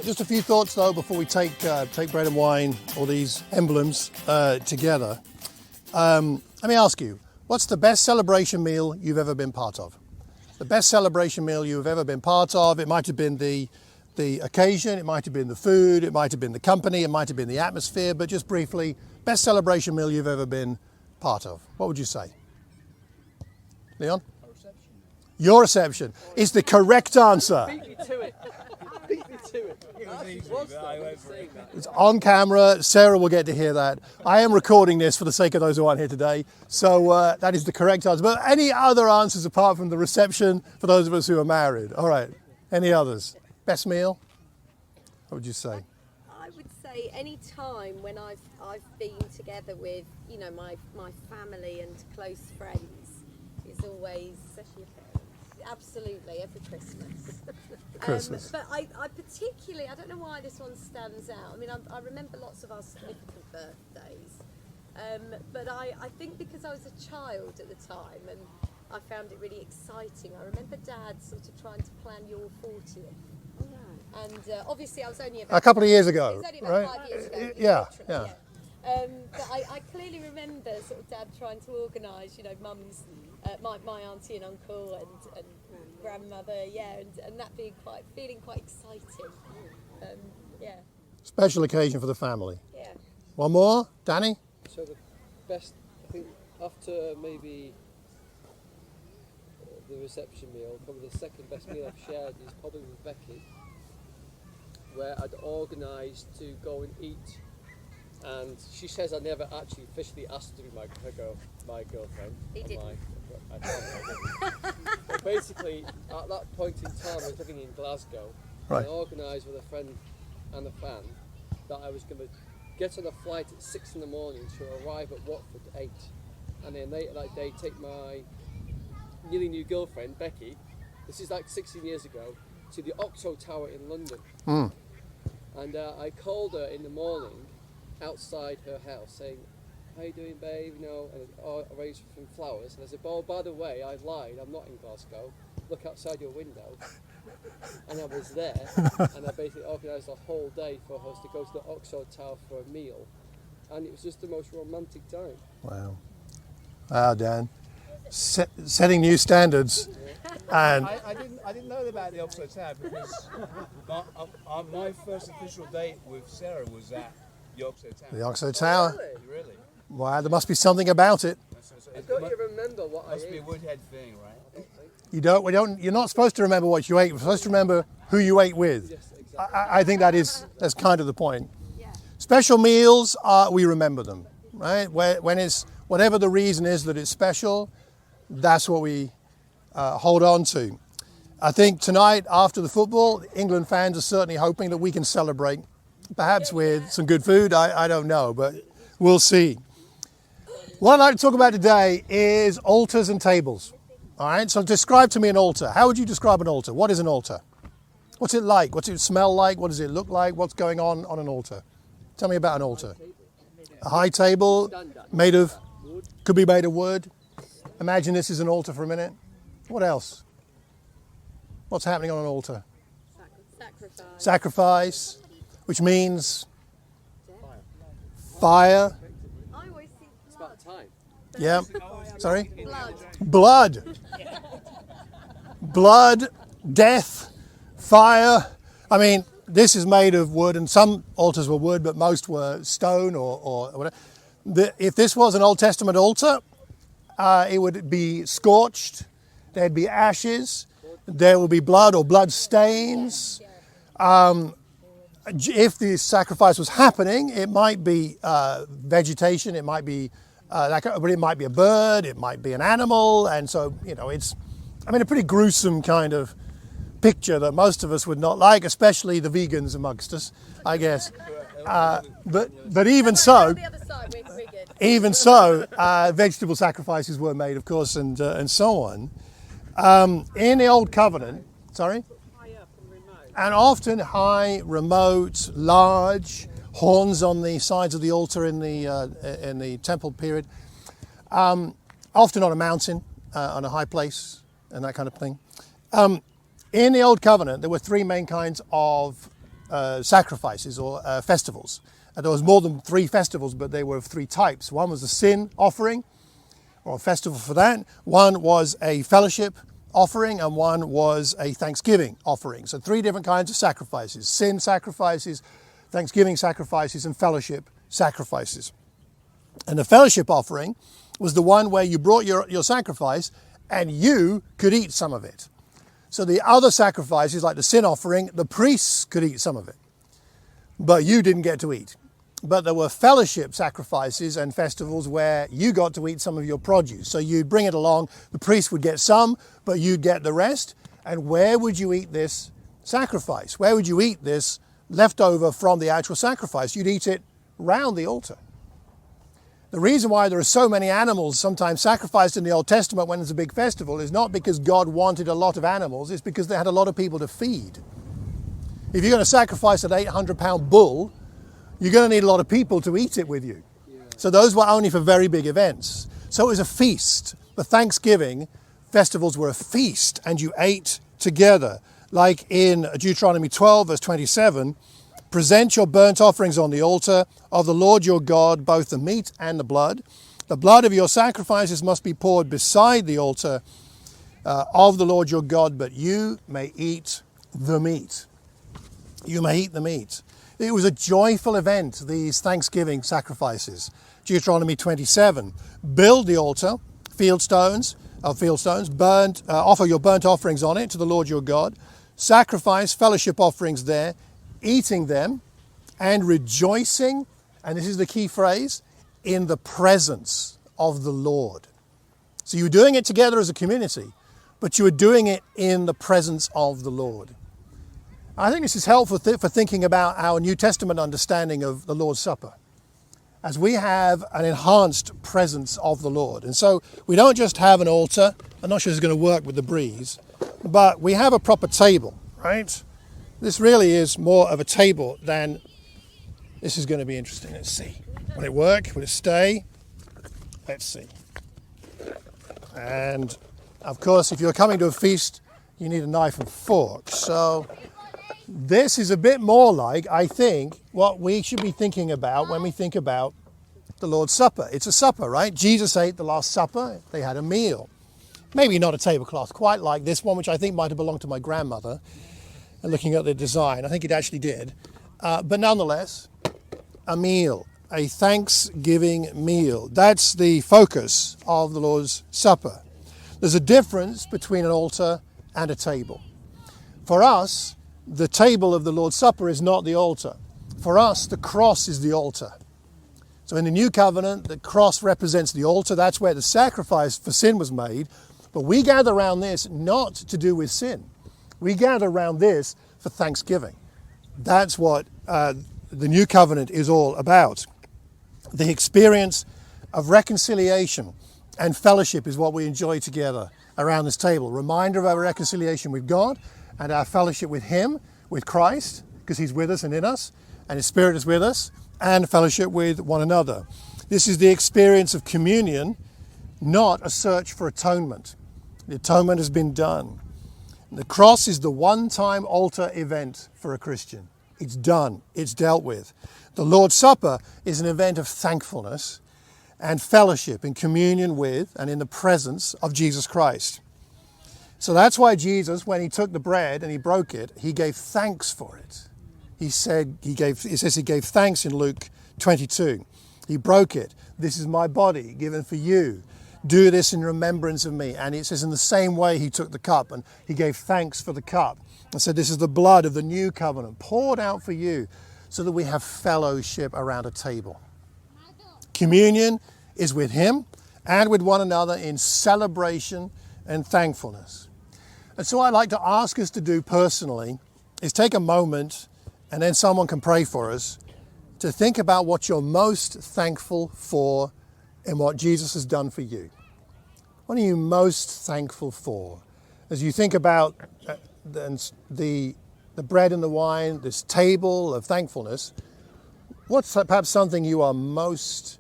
Just a few thoughts though before we take bread and wine, all these emblems together. Let me ask you, what's the best celebration meal you've ever been part of? The best celebration meal you've ever been part of. It might have been the occasion, it might have been the food, it might have been the company, it might have been the atmosphere, but just briefly, best celebration meal you've ever been part of. What would you say? Leon? A reception. Your reception is the correct answer. Beat me to it. Beat me to it. It was easy, but I went for it. It's on camera. Sarah will get to hear that. I am recording this for the sake of those who aren't here today. So that is the correct answer. But any other answers apart from the reception for those of us who are married? All right. Any others? Best meal? What would you say? I would say any time when I've been together with, you know, my family and close friends is always, especially your parents, absolutely every Christmas. Christmas. But I particularly, I don't know why this one stands out. I mean, I remember lots of our significant birthdays, but I think because I was a child at the time and I found it really exciting. I remember Dad sort of trying to plan your 40th. And obviously I was only about... A couple of years ago, It was only about right? 5 years ago. Yeah. But I clearly remember sort of Dad trying to organise, you know, Mum's, my auntie and uncle and grandmother, and that being feeling quite exciting. Yeah. Special occasion for the family. Yeah. One more, Danny? So the best, I think, after maybe the reception meal, probably the second best meal I've shared is probably with Becky, where I'd organised to go and eat, and she says I never actually officially asked her to be my girlfriend. He didn't. But basically, at that point in time, I was living in Glasgow. Right. I organised with a friend and a fan that I was going to get on a flight at 6 in the morning to arrive at Watford at 8, and then later that day take my nearly new girlfriend Becky. This is like 16 years ago, to the Oxo Tower in London. And I called her in the morning outside her house saying, "How you doing, babe?" You know, and arranged some flowers. And I said, "Oh, by the way, I lied. I'm not in Glasgow. Look outside your window." And I was there, and I basically organised a whole day for us to go to the Oxo Tower for a meal, and it was just the most romantic time. Wow. Wow, Dan. Setting new standards. And I didn't know about the Oxford Tower because my first official date with Sarah was at the Oxford Tower. the Oxo Tower. Really? Wow, there must be something about it. I don't even remember what I Must be a ate. Woodhead thing, right? You're not supposed to remember what you ate. You're supposed to remember who you ate with. Yes, exactly. I think that's kind of the point. Special meals, we remember them, right? When it's, whatever the reason is that it's special, that's what we hold on to. I think tonight after the football, England fans are certainly hoping that we can celebrate, perhaps with some good food. I don't know, but we'll see. What I'd like to talk about today is altars and tables. All right, so describe to me an altar. How would you describe an altar? What is an altar? What's it like? What's it smell like? What does it look like? What's going on an altar? Tell me about an altar. A high table made of, could be made of wood. Imagine this is an altar for a minute. What else? What's happening on an altar? Sacrifice, which means fire. I always think It's about time. Yeah. Sorry? blood. Blood, death, fire. I mean, this is made of wood, and some altars were wood, but most were stone or whatever. If this was an Old Testament altar, it would be scorched, there'd be ashes, there would be blood or blood stains. If the sacrifice was happening, it might be vegetation, it might be but it might be a bird, it might be an animal, and so, you know, it's, I mean, a pretty gruesome kind of picture that most of us would not like, especially the vegans amongst us, I guess. But even so, The other side, we're good. even so, vegetable sacrifices were made, of course, and so on. In the Old Covenant, sorry? And often high, remote, large, horns on the sides of the altar in the temple period. Often on a mountain, on a high place, and that kind of thing. In the Old Covenant, there were three main kinds of sacrifices or festivals. And there was more than 3 festivals, but they were of 3 types. One was a sin offering, or a festival for that. One was a fellowship offering, and one was a thanksgiving offering. So 3 different kinds of sacrifices: sin sacrifices, thanksgiving sacrifices, and fellowship sacrifices. And the fellowship offering was the one where you brought your sacrifice and you could eat some of it. So the other sacrifices, like the sin offering, the priests could eat some of it, but you didn't get to eat. But there were fellowship sacrifices and festivals where you got to eat some of your produce. So you'd bring it along, the priest would get some, but you'd get the rest. And where would you eat this sacrifice? Where would you eat this leftover from the actual sacrifice? You'd eat it round the altar. The reason why there are so many animals sometimes sacrificed in the Old Testament when there's a big festival is not because God wanted a lot of animals, it's because they had a lot of people to feed. If you're going to sacrifice an 800-pound bull, you're going to need a lot of people to eat it with you. Yeah. So those were only for very big events. So it was a feast. The Thanksgiving festivals were a feast, and you ate together. Like in Deuteronomy 12, verse 27, present your burnt offerings on the altar of the Lord your God, both the meat and the blood. The blood of your sacrifices must be poured beside the altar of the Lord your God, but you may eat the meat. You may eat the meat. It was a joyful event, these Thanksgiving sacrifices. Deuteronomy 27, build the altar, field stones, offer your burnt offerings on it to the Lord your God, sacrifice fellowship offerings there, eating them and rejoicing, and this is the key phrase, in the presence of the Lord. So you were doing it together as a community, but you were doing it in the presence of the Lord. I think this is helpful for thinking about our New Testament understanding of the Lord's Supper, as we have an enhanced presence of the Lord. And so we don't just have an altar. I'm not sure it's going to work with the breeze, but we have a proper table, right? This really is more of a table than... This is going to be interesting. Let's see. Will it work? Will it stay? Let's see. And of course, if you're coming to a feast, you need a knife and fork. So this is a bit more like, I think, what we should be thinking about when we think about the Lord's Supper. It's a supper, right? Jesus ate the Last Supper. They had a meal. Maybe not a tablecloth quite like this one, which I think might have belonged to my grandmother. And looking at the design, I think it actually did. But nonetheless, a meal, a Thanksgiving meal. That's the focus of the Lord's Supper. There's a difference between an altar and a table. For us, the table of the Lord's Supper is not the altar. For us, the cross is the altar. So in the New Covenant, the cross represents the altar. That's where the sacrifice for sin was made. But we gather around this not to do with sin. We gather around this for thanksgiving. That's what the New Covenant is all about. The experience of reconciliation and fellowship is what we enjoy together around this table. Reminder of our reconciliation with God and our fellowship with Him, with Christ, because He's with us and in us, and His Spirit is with us, and fellowship with one another. This is the experience of communion, not a search for atonement. The atonement has been done. The cross is the one-time altar event for a Christian. It's done. It's dealt with. The Lord's Supper is an event of thankfulness and fellowship in communion with and in the presence of Jesus Christ. So that's why Jesus, when He took the bread and He broke it, He gave thanks for it. It says He gave thanks in Luke 22. He broke it. This is my body given for you. Do this in remembrance of me. And it says in the same way He took the cup and He gave thanks for the cup. And said, this is the blood of the new covenant poured out for you so that we have fellowship around a table. Communion is with Him and with one another in celebration and thankfulness. And so I'd like to ask us to do personally is take a moment, and then someone can pray for us, to think about what you're most thankful for and what Jesus has done for you. What are you most thankful for? As you think about the bread and the wine, this table of thankfulness, what's perhaps something you are most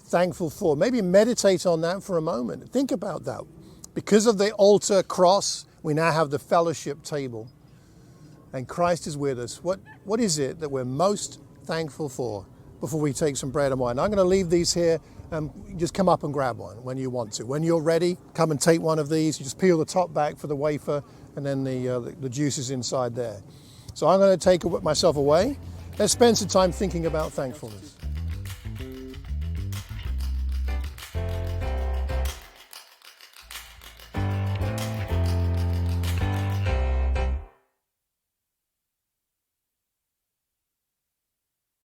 thankful for? Maybe meditate on that for a moment. Think about that. Because of the altar cross, we now have the fellowship table. and Christ is with us, what is it that we're most thankful for before we take some bread and wine? I'm going to leave these here. Just come up and grab one when you want to. When you're ready, come and take one of these. You just peel the top back for the wafer, and then the juice is inside there. So I'm going to take myself away. Let's spend some time thinking about thankfulness.